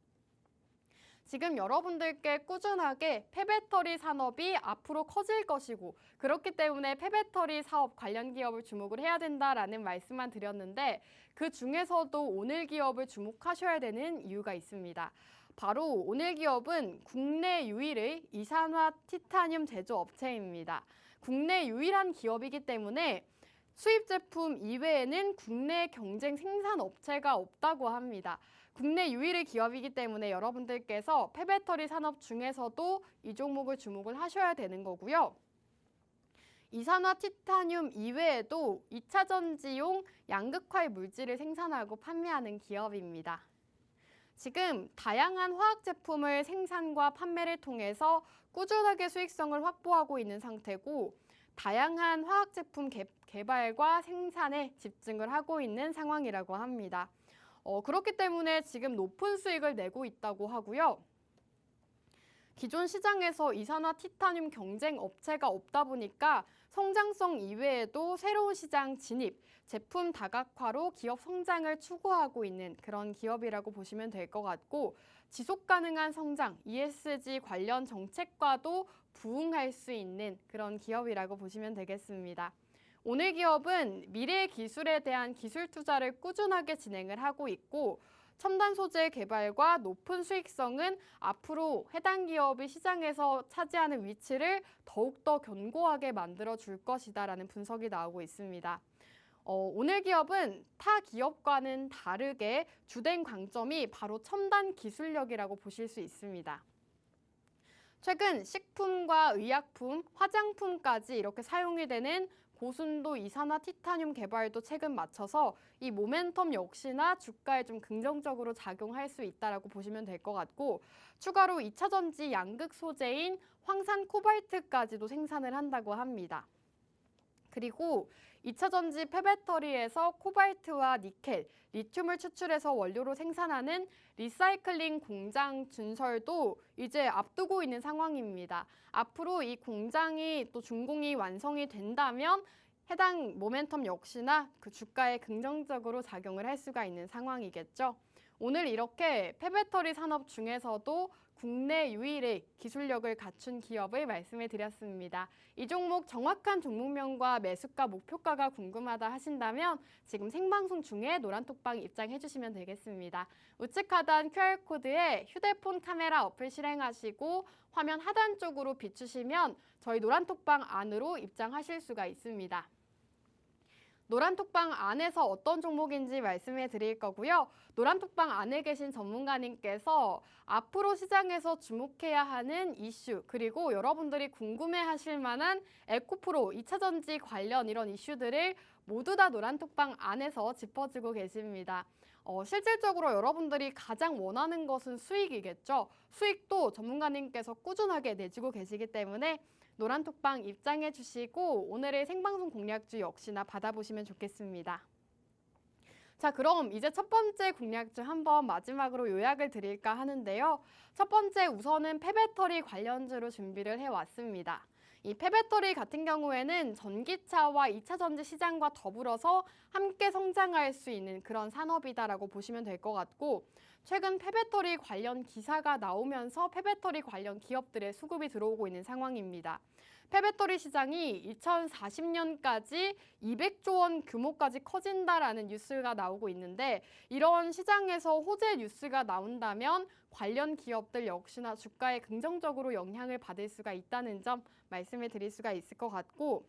지금 여러분들께 꾸준하게 폐배터리 산업이 앞으로 커질 것이고 그렇기 때문에 폐배터리 사업 관련 기업을 주목을 해야 된다라는 말씀만 드렸는데 그 중에서도 오늘 기업을 주목하셔야 되는 이유가 있습니다. 바로 오늘 기업은 국내 유일의 이산화 티타늄 제조업체입니다. 국내 유일한 기업이기 때문에 수입 제품 이외에는 국내 경쟁 생산 업체가 없다고 합니다. 국내 유일의 기업이기 때문에 여러분들께서 폐배터리 산업 중에서도 이 종목을 주목을 하셔야 되는 거고요. 이산화 티타늄 이외에도 2차 전지용 양극화의 물질을 생산하고 판매하는 기업입니다. 지금 다양한 화학 제품을 생산과 판매를 통해서 꾸준하게 수익성을 확보하고 있는 상태고 다양한 화학 제품 개발과 생산에 집중을 하고 있는 상황이라고 합니다. 그렇기 때문에 지금 높은 수익을 내고 있다고 하고요. 기존 시장에서 이산화 티타늄 경쟁 업체가 없다 보니까 성장성 이외에도 새로운 시장 진입, 제품 다각화로 기업 성장을 추구하고 있는 그런 기업이라고 보시면 될 것 같고 지속 가능한 성장, ESG 관련 정책과도 부응할 수 있는 그런 기업이라고 보시면 되겠습니다. 오늘 기업은 미래 기술에 대한 기술 투자를 꾸준하게 진행을 하고 있고 첨단 소재 개발과 높은 수익성은 앞으로 해당 기업이 시장에서 차지하는 위치를 더욱더 견고하게 만들어 줄 것이다라는 분석이 나오고 있습니다. 오늘 기업은 타 기업과는 다르게 주된 강점이 바로 첨단 기술력이라고 보실 수 있습니다. 최근 식품과 의약품, 화장품까지 이렇게 사용이 되는 고순도 이산화 티타늄 개발도 최근 맞춰서 이 모멘텀 역시나 주가에 좀 긍정적으로 작용할 수 있다라고 보시면 될 것 같고 추가로 2차 전지 양극 소재인 황산 코발트까지도 생산을 한다고 합니다. 그리고 2차 전지 폐배터리에서 코발트와 니켈, 리튬을 추출해서 원료로 생산하는 리사이클링 공장 준설도 이제 앞두고 있는 상황입니다. 앞으로 이 공장이 또 준공이 완성이 된다면 해당 모멘텀 역시나 그 주가에 긍정적으로 작용을 할 수가 있는 상황이겠죠. 오늘 이렇게 폐배터리 산업 중에서도 국내 유일의 기술력을 갖춘 기업을 말씀해 드렸습니다. 이 종목 정확한 종목명과 매수가, 목표가가 궁금하다 하신다면 지금 생방송 중에 노란톡방 입장해 주시면 되겠습니다. 우측 하단 QR코드에 휴대폰 카메라 어플 실행하시고 화면 하단 쪽으로 비추시면 저희 노란톡방 안으로 입장하실 수가 있습니다. 노란톡방 안에서 어떤 종목인지 말씀해 드릴 거고요. 노란톡방 안에 계신 전문가님께서 앞으로 시장에서 주목해야 하는 이슈 그리고 여러분들이 궁금해하실 만한 에코프로, 2차 전지 관련 이런 이슈들을 모두 다 노란톡방 안에서 짚어주고 계십니다. 실질적으로 여러분들이 가장 원하는 것은 수익이겠죠. 수익도 전문가님께서 꾸준하게 내주고 계시기 때문에 노란톡방 입장해 주시고 오늘의 생방송 공략주 역시나 받아보시면 좋겠습니다. 자, 그럼 이제 첫 번째 공략주 한번 마지막으로 요약을 드릴까 하는데요. 첫 번째 우선은 폐배터리 관련주로 준비를 해왔습니다. 이 폐배터리 같은 경우에는 전기차와 2차 전지 시장과 더불어서 함께 성장할 수 있는 그런 산업이다라고 보시면 될 것 같고 최근 폐배터리 관련 기사가 나오면서 폐배터리 관련 기업들의 수급이 들어오고 있는 상황입니다. 폐배터리 시장이 2040년까지 200조 원 규모까지 커진다라는 뉴스가 나오고 있는데 이런 시장에서 호재 뉴스가 나온다면 관련 기업들 역시나 주가에 긍정적으로 영향을 받을 수가 있다는 점 말씀을 드릴 수가 있을 것 같고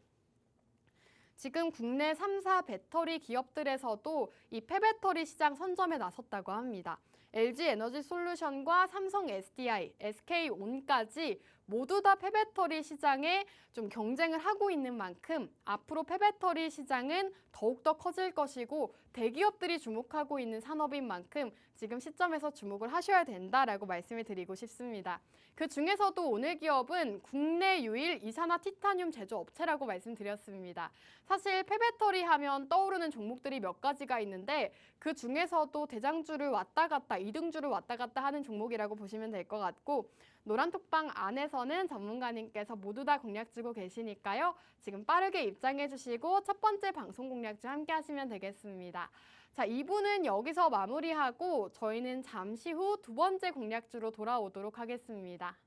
지금 국내 3사 배터리 기업들에서도 이 폐배터리 시장 선점에 나섰다고 합니다. LG 에너지 솔루션과 삼성 SDI, SK온까지 모두 다 폐배터리 시장에 좀 경쟁을 하고 있는 만큼 앞으로 폐배터리 시장은 더욱더 커질 것이고 대기업들이 주목하고 있는 산업인 만큼 지금 시점에서 주목을 하셔야 된다라고 말씀을 드리고 싶습니다. 그 중에서도 오늘 기업은 국내 유일 이산화 티타늄 제조업체라고 말씀드렸습니다. 사실 폐배터리 하면 떠오르는 종목들이 몇 가지가 있는데 그 중에서도 대장주를 왔다 갔다, 이등주를 왔다 갔다 하는 종목이라고 보시면 될 것 같고 노란톡방 안에서는 전문가님께서 모두 다 공략주고 계시니까요. 지금 빠르게 입장해 주시고 첫 번째 방송 공략주 함께 하시면 되겠습니다. 자, 2부는 여기서 마무리하고 저희는 잠시 후 두 번째 공략주로 돌아오도록 하겠습니다.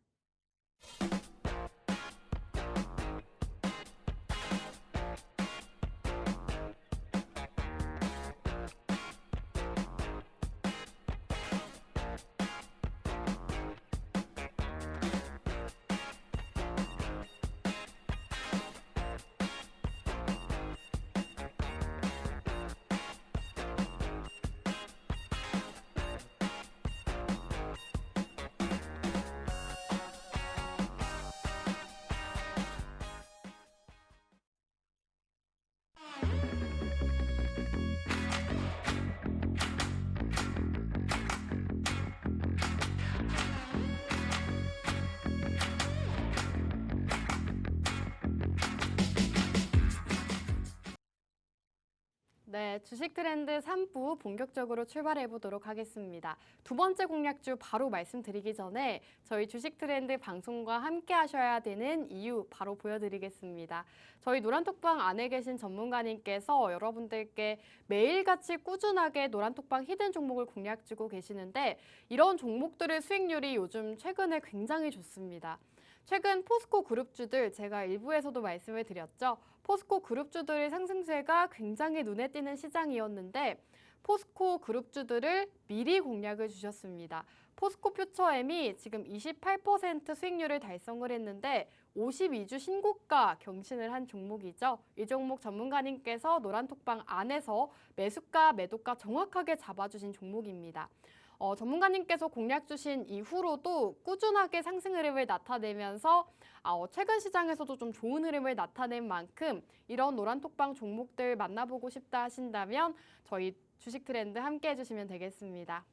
네, 주식 트렌드 3부 본격적으로 출발해 보도록 하겠습니다. 두 번째 공략주 바로 말씀드리기 전에 저희 주식 트렌드 방송과 함께 하셔야 되는 이유 바로 보여드리겠습니다. 저희 노란톡방 안에 계신 전문가님께서 여러분들께 매일같이 꾸준하게 노란톡방 히든 종목을 공략 주고 계시는데 이런 종목들의 수익률이 요즘 최근에 굉장히 좋습니다. 최근 포스코 그룹주들 제가 일부에서도 말씀을 드렸죠. 포스코 그룹주들의 상승세가 굉장히 눈에 띄는 시장이었는데 포스코 그룹주들을 미리 공략을 주셨습니다. 포스코 퓨처엠이 지금 28% 수익률을 달성을 했는데 52주 신고가 경신을 한 종목이죠. 이 종목 전문가님께서 노란톡방 안에서 매수가, 매도가 정확하게 잡아주신 종목입니다. 전문가님께서 공략 주신 이후로도 꾸준하게 상승 흐름을 나타내면서 최근 시장에서도 좀 좋은 흐름을 나타낸 만큼 이런 노란톡방 종목들 만나보고 싶다 하신다면 저희 주식 트렌드 함께 해주시면 되겠습니다.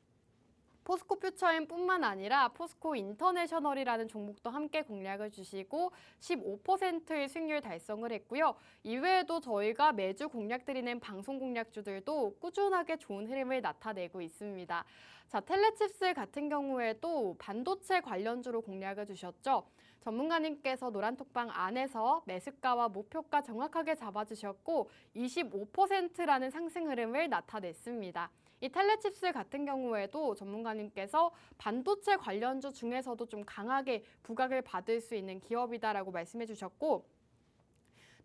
포스코 퓨처엠뿐만 아니라 포스코 인터내셔널이라는 종목도 함께 공략을 주시고 15%의 수익률 달성을 했고요. 이외에도 저희가 매주 공략드리는 방송 공략주들도 꾸준하게 좋은 흐름을 나타내고 있습니다. 자, 텔레칩스 같은 경우에도 반도체 관련주로 공략을 주셨죠. 전문가님께서 노란톡방 안에서 매수가와 목표가 정확하게 잡아주셨고 25%라는 상승 흐름을 나타냈습니다. 이 텔레칩스 같은 경우에도 전문가님께서 반도체 관련주 중에서도 좀 강하게 부각을 받을 수 있는 기업이다라고 말씀해 주셨고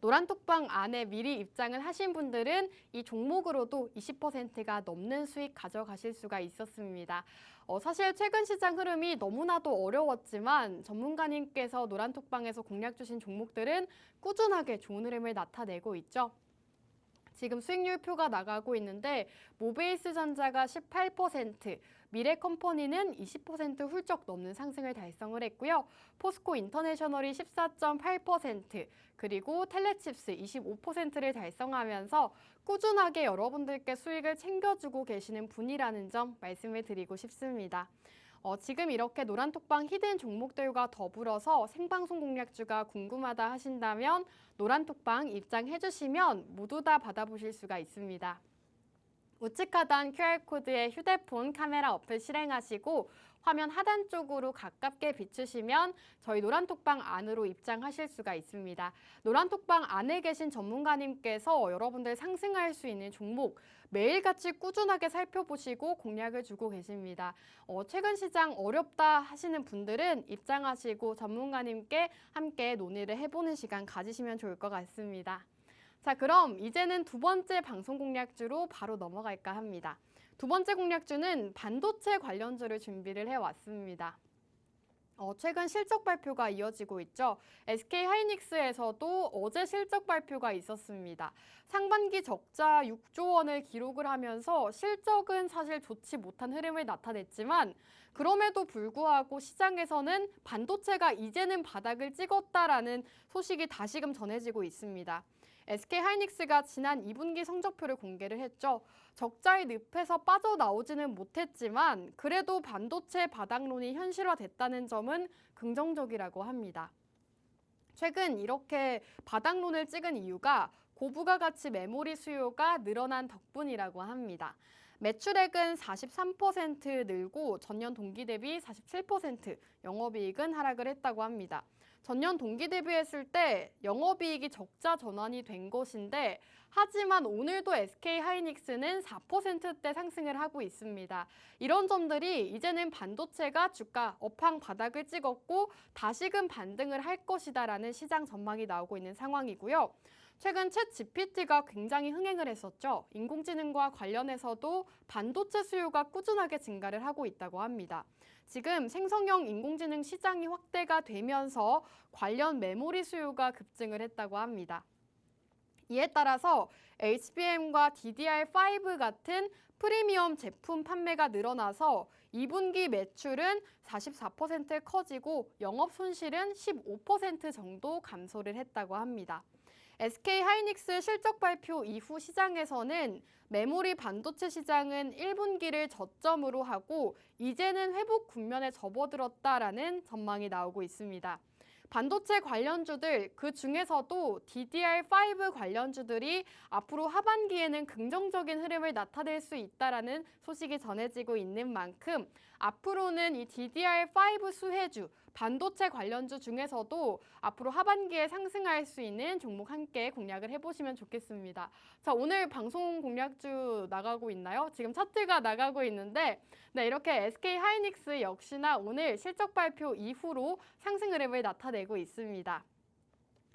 노란톡방 안에 미리 입장을 하신 분들은 이 종목으로도 20%가 넘는 수익 가져가실 수가 있었습니다. 사실 최근 시장 흐름이 너무나도 어려웠지만 전문가님께서 노란톡방에서 공략 주신 종목들은 꾸준하게 좋은 흐름을 나타내고 있죠. 지금 수익률표가 나가고 있는데 모베이스 전자가 18%, 미래컴퍼니는 20% 훌쩍 넘는 상승을 달성을 했고요. 포스코 인터내셔널이 14.8%, 그리고 텔레칩스 25%를 달성하면서 꾸준하게 여러분들께 수익을 챙겨주고 계시는 분이라는 점 말씀을 드리고 싶습니다. 지금 이렇게 노란톡방 히든 종목들과 더불어서 생방송 공략주가 궁금하다 하신다면 노란톡방 입장해주시면 모두 다 받아보실 수가 있습니다. 우측 하단 QR코드에 휴대폰 카메라 어플 실행하시고 화면 하단 쪽으로 가깝게 비추시면 저희 노란톡방 안으로 입장하실 수가 있습니다. 노란톡방 안에 계신 전문가님께서 여러분들 상승할 수 있는 종목 매일같이 꾸준하게 살펴보시고 공략을 주고 계십니다. 최근 시장 어렵다 하시는 분들은 입장하시고 전문가님께 함께 논의를 해보는 시간 가지시면 좋을 것 같습니다. 자, 그럼 이제는 두 번째 방송 공략주로 바로 넘어갈까 합니다. 두 번째 공략주는 반도체 관련주를 준비를 해왔습니다. 최근 실적 발표가 이어지고 있죠. SK하이닉스에서도 어제 실적 발표가 있었습니다. 상반기 적자 6조 원을 기록을 하면서 실적은 사실 좋지 못한 흐름을 나타냈지만 그럼에도 불구하고 시장에서는 반도체가 이제는 바닥을 찍었다라는 소식이 다시금 전해지고 있습니다. SK하이닉스가 지난 2분기 성적표를 공개를 했죠. 적자의 늪에서 빠져나오지는 못했지만 그래도 반도체 바닥론이 현실화됐다는 점은 긍정적이라고 합니다. 최근 이렇게 바닥론을 찍은 이유가 고부가가치 메모리 수요가 늘어난 덕분이라고 합니다. 매출액은 43% 늘고 전년 동기 대비 47% 영업이익은 하락을 했다고 합니다. 전년 동기 대비했을 때 영업이익이 적자 전환이 된 것인데 하지만 오늘도 SK하이닉스는 4%대 상승을 하고 있습니다. 이런 점들이 이제는 반도체가 주가 업황 바닥을 찍었고 다시금 반등을 할 것이다라는 시장 전망이 나오고 있는 상황이고요. 최근 챗 GPT가 굉장히 흥행을 했었죠. 인공지능과 관련해서도 반도체 수요가 꾸준하게 증가를 하고 있다고 합니다. 지금 생성형 인공지능 시장이 확대가 되면서 관련 메모리 수요가 급증을 했다고 합니다. 이에 따라서 HBM과 DDR5 같은 프리미엄 제품 판매가 늘어나서 2분기 매출은 44% 커지고 영업 손실은 15% 정도 감소를 했다고 합니다. SK하이닉스 실적 발표 이후 시장에서는 메모리 반도체 시장은 1분기를 저점으로 하고 이제는 회복 국면에 접어들었다라는 전망이 나오고 있습니다. 반도체 관련주들, 그 중에서도 DDR5 관련주들이 앞으로 하반기에는 긍정적인 흐름을 나타낼 수 있다라는 소식이 전해지고 있는 만큼 앞으로는 이 DDR5 수혜주, 반도체 관련주 중에서도 앞으로 하반기에 상승할 수 있는 종목 함께 공략을 해보시면 좋겠습니다. 자, 오늘 방송 공략주 나가고 있나요? 지금 차트가 나가고 있는데 네, 이렇게 SK하이닉스 역시나 오늘 실적 발표 이후로 상승 흐름을 나타내고 있습니다.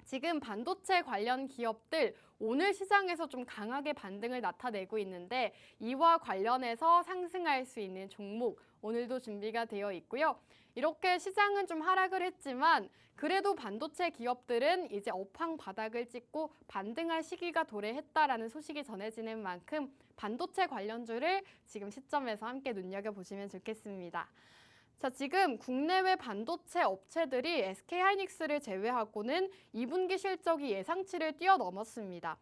지금 반도체 관련 기업들 오늘 시장에서 좀 강하게 반등을 나타내고 있는데 이와 관련해서 상승할 수 있는 종목 오늘도 준비가 되어 있고요. 이렇게 시장은 좀 하락을 했지만 그래도 반도체 기업들은 이제 업황 바닥을 찍고 반등할 시기가 도래했다라는 소식이 전해지는 만큼 반도체 관련주를 지금 시점에서 함께 눈여겨보시면 좋겠습니다. 자, 지금 국내외 반도체 업체들이 SK하이닉스를 제외하고는 2분기 실적이 예상치를 뛰어넘었습니다.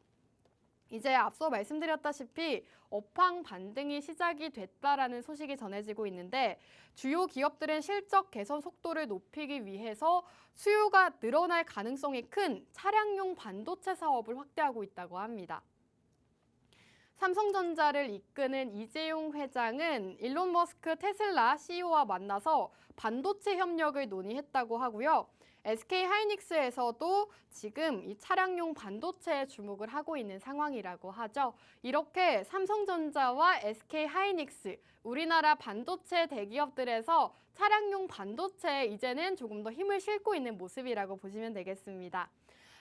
이제 앞서 말씀드렸다시피 업황 반등이 시작이 됐다라는 소식이 전해지고 있는데 주요 기업들은 실적 개선 속도를 높이기 위해서 수요가 늘어날 가능성이 큰 차량용 반도체 사업을 확대하고 있다고 합니다. 삼성전자를 이끄는 이재용 회장은 일론 머스크 테슬라 CEO와 만나서 반도체 협력을 논의했다고 하고요. SK하이닉스에서도 지금 이 차량용 반도체에 주목을 하고 있는 상황이라고 하죠. 이렇게 삼성전자와 SK하이닉스, 우리나라 반도체 대기업들에서 차량용 반도체에 이제는 조금 더 힘을 싣고 있는 모습이라고 보시면 되겠습니다.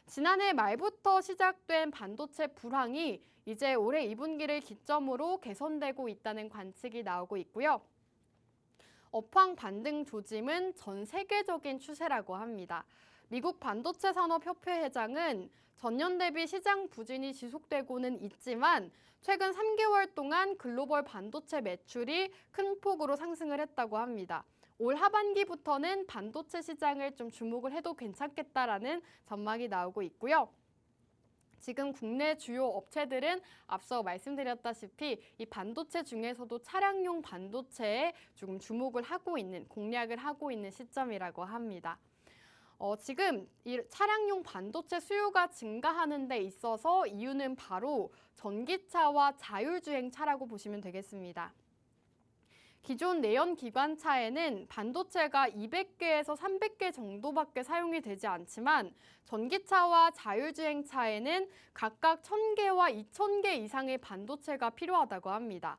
지난해 말부터 시작된 반도체 불황이 이제 올해 2분기를 기점으로 개선되고 있다는 관측이 나오고 있고요. 업황 반등 조짐은 전 세계적인 추세라고 합니다. 미국 반도체 산업협회 회장은 전년 대비 시장 부진이 지속되고는 있지만 최근 3개월 동안 글로벌 반도체 매출이 큰 폭으로 상승을 했다고 합니다. 올 하반기부터는 반도체 시장을 좀 주목을 해도 괜찮겠다라는 전망이 나오고 있고요. 지금 국내 주요 업체들은 앞서 말씀드렸다시피 이 반도체 중에서도 차량용 반도체에 조금 주목을 하고 있는, 공략을 하고 있는 시점이라고 합니다. 지금 이 차량용 반도체 수요가 증가하는 데 있어서 이유는 바로 전기차와 자율주행차라고 보시면 되겠습니다. 기존 내연기관차에는 반도체가 200개에서 300개 정도밖에 사용이 되지 않지만 전기차와 자율주행차에는 각각 1000개와 2000개 이상의 반도체가 필요하다고 합니다.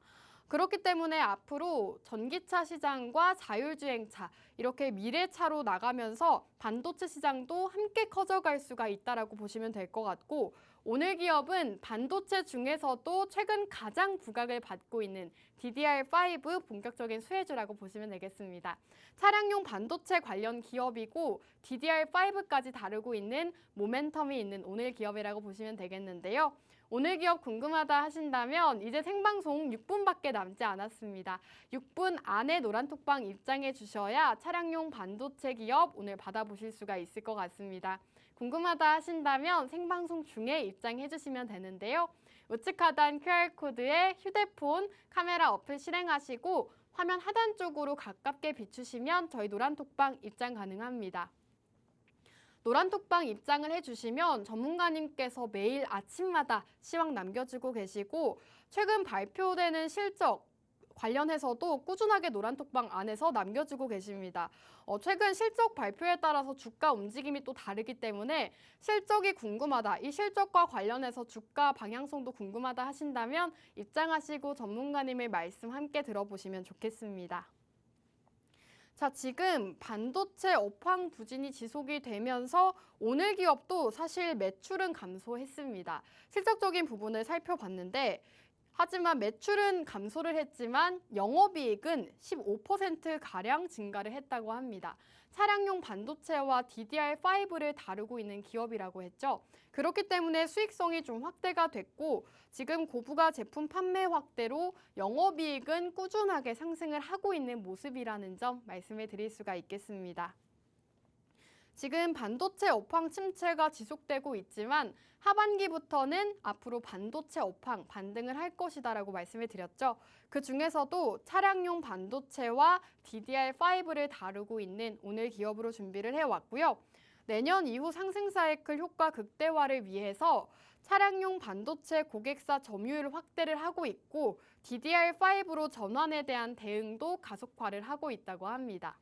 그렇기 때문에 앞으로 전기차 시장과 자율주행차 이렇게 미래차로 나가면서 반도체 시장도 함께 커져갈 수가 있다라고 보시면 될 것 같고 오늘 기업은 반도체 중에서도 최근 가장 부각을 받고 있는 DDR5 본격적인 수혜주라고 보시면 되겠습니다. 차량용 반도체 관련 기업이고 DDR5까지 다루고 있는 모멘텀이 있는 오늘 기업이라고 보시면 되겠는데요. 오늘 기업 궁금하다 하신다면 이제 생방송 6분밖에 남지 않았습니다. 6분 안에 노란톡방 입장해 주셔야 차량용 반도체 기업 오늘 받아보실 수가 있을 것 같습니다. 궁금하다 하신다면 생방송 중에 입장해 주시면 되는데요. 우측 하단 QR코드에 휴대폰 카메라 어플 실행하시고 화면 하단 쪽으로 가깝게 비추시면 저희 노란톡방 입장 가능합니다. 노란톡방 입장을 해주시면 전문가님께서 매일 아침마다 시황 남겨주고 계시고 최근 발표되는 실적 관련해서도 꾸준하게 노란톡방 안에서 남겨주고 계십니다. 최근 실적 발표에 따라서 주가 움직임이 또 다르기 때문에 실적이 궁금하다, 이 실적과 관련해서 주가 방향성도 궁금하다 하신다면 입장하시고 전문가님의 말씀 함께 들어보시면 좋겠습니다. 자, 지금 반도체 업황 부진이 지속이 되면서 오늘 기업도 사실 매출은 감소했습니다. 실적적인 부분을 살펴봤는데 하지만 매출은 감소를 했지만 영업이익은 15%가량 증가를 했다고 합니다. 차량용 반도체와 DDR5를 다루고 있는 기업이라고 했죠. 그렇기 때문에 수익성이 좀 확대가 됐고 지금 고부가 제품 판매 확대로 영업이익은 꾸준하게 상승을 하고 있는 모습이라는 점 말씀을 드릴 수가 있겠습니다. 지금 반도체 업황 침체가 지속되고 있지만 하반기부터는 앞으로 반도체 업황 반등을 할 것이다라고 말씀을 드렸죠. 그 중에서도 차량용 반도체와 DDR5를 다루고 있는 오늘 기업으로 준비를 해왔고요. 내년 이후 상승 사이클 효과 극대화를 위해서 차량용 반도체 고객사 점유율 확대를 하고 있고 DDR5로 전환에 대한 대응도 가속화를 하고 있다고 합니다.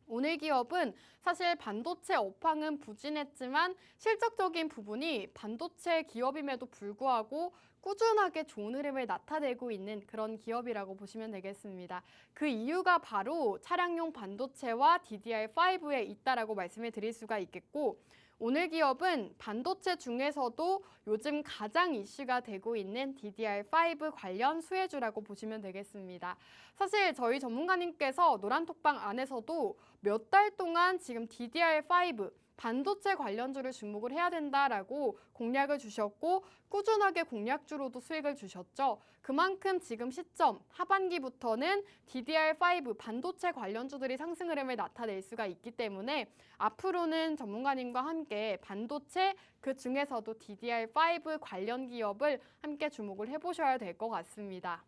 오늘 기업은 사실 반도체 업황은 부진했지만 실적적인 부분이 반도체 기업임에도 불구하고 꾸준하게 좋은 흐름을 나타내고 있는 그런 기업이라고 보시면 되겠습니다. 그 이유가 바로 차량용 반도체와 DDR5에 있다라고 말씀을 드릴 수가 있겠고 오늘 기업은 반도체 중에서도 요즘 가장 이슈가 되고 있는 DDR5 관련 수혜주라고 보시면 되겠습니다. 사실 저희 전문가님께서 노란톡방 안에서도 몇 달 동안 지금 DDR5 반도체 관련주를 주목을 해야 된다라고 공략을 주셨고 꾸준하게 공략주로도 수익을 주셨죠. 그만큼 지금 시점 하반기부터는 DDR5 반도체 관련주들이 상승 흐름을 나타낼 수가 있기 때문에 앞으로는 전문가님과 함께 반도체 그 중에서도 DDR5 관련 기업을 함께 주목을 해보셔야 될 것 같습니다.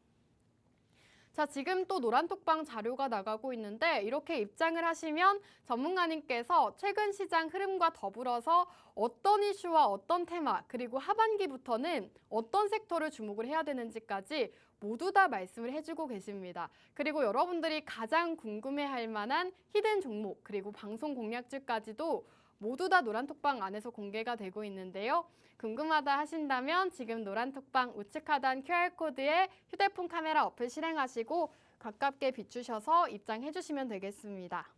자, 지금 또 노란톡방 자료가 나가고 있는데 이렇게 입장을 하시면 전문가님께서 최근 시장 흐름과 더불어서 어떤 이슈와 어떤 테마 그리고 하반기부터는 어떤 섹터를 주목을 해야 되는지까지 모두 다 말씀을 해주고 계십니다. 그리고 여러분들이 가장 궁금해할 만한 히든 종목 그리고 방송 공략주까지도 모두 다 노란톡방 안에서 공개가 되고 있는데요. 궁금하다 하신다면 지금 노란톡방 우측 하단 QR코드에 휴대폰 카메라 어플 실행하시고 가깝게 비추셔서 입장해 주시면 되겠습니다.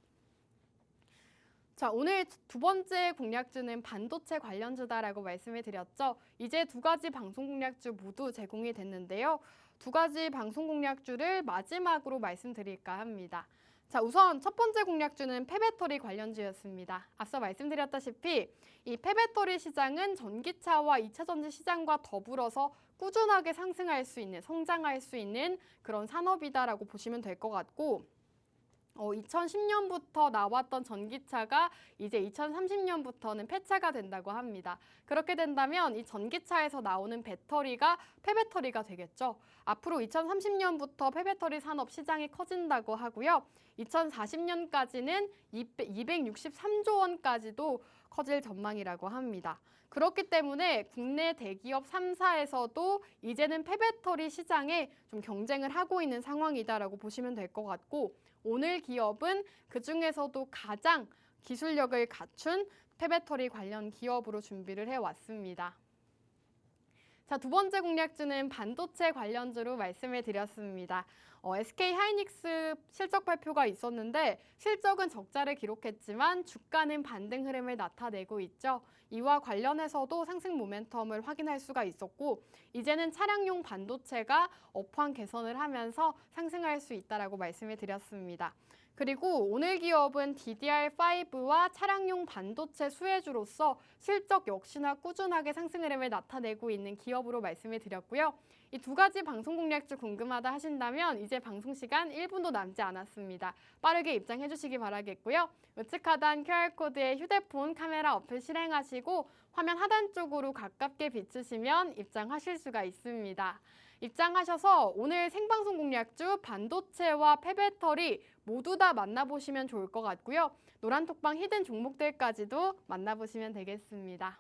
자, 오늘 두 번째 공략주는 반도체 관련주다라고 말씀을 드렸죠. 이제 두 가지 방송 공략주 모두 제공이 됐는데요. 두 가지 방송 공략주를 마지막으로 말씀드릴까 합니다. 자, 우선 첫 번째 공략주는 폐배터리 관련주였습니다. 앞서 말씀드렸다시피 이 폐배터리 시장은 전기차와 2차 전지 시장과 더불어서 꾸준하게 상승할 수 있는, 성장할 수 있는 그런 산업이다라고 보시면 될 것 같고 2010년부터 나왔던 전기차가 이제 2030년부터는 폐차가 된다고 합니다. 그렇게 된다면 이 전기차에서 나오는 배터리가 폐배터리가 되겠죠. 앞으로 2030년부터 폐배터리 산업 시장이 커진다고 하고요. 2040년까지는 263조 원까지도 커질 전망이라고 합니다. 그렇기 때문에 국내 대기업 3사에서도 이제는 폐배터리 시장에 좀 경쟁을 하고 있는 상황이다라고 보시면 될 것 같고 오늘 기업은 그중에서도 가장 기술력을 갖춘 폐배터리 관련 기업으로 준비를 해왔습니다. 자, 두 번째 공략주는 반도체 관련주로 말씀을 드렸습니다. SK하이닉스 실적 발표가 있었는데 실적은 적자를 기록했지만 주가는 반등 흐름을 나타내고 있죠. 이와 관련해서도 상승 모멘텀을 확인할 수가 있었고 이제는 차량용 반도체가 업황 개선을 하면서 상승할 수 있다라고 말씀을 드렸습니다. 그리고 오늘 기업은 DDR5와 차량용 반도체 수혜주로서 실적 역시나 꾸준하게 상승 흐름을 나타내고 있는 기업으로 말씀을 드렸고요. 이 두 가지 방송 공략주 궁금하다 하신다면 이제 방송 시간 1분도 남지 않았습니다. 빠르게 입장해 주시기 바라겠고요. 우측 하단 QR코드에 휴대폰 카메라 어플 실행하시고 화면 하단 쪽으로 가깝게 비추시면 입장하실 수가 있습니다. 입장하셔서 오늘 생방송 공략주 반도체와 폐배터리 모두 다 만나보시면 좋을 것 같고요. 노란톡방 히든 종목들까지도 만나보시면 되겠습니다.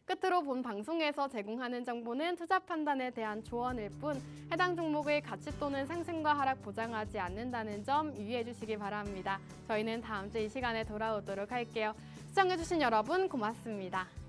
끝으로 본 방송에서 제공하는 정보는 투자 판단에 대한 조언일 뿐 해당 종목의 가치 또는 상승과 하락 보장하지 않는다는 점 유의해 주시기 바랍니다. 저희는 다음 주 이 시간에 돌아오도록 할게요. 시청해주신 여러분 고맙습니다.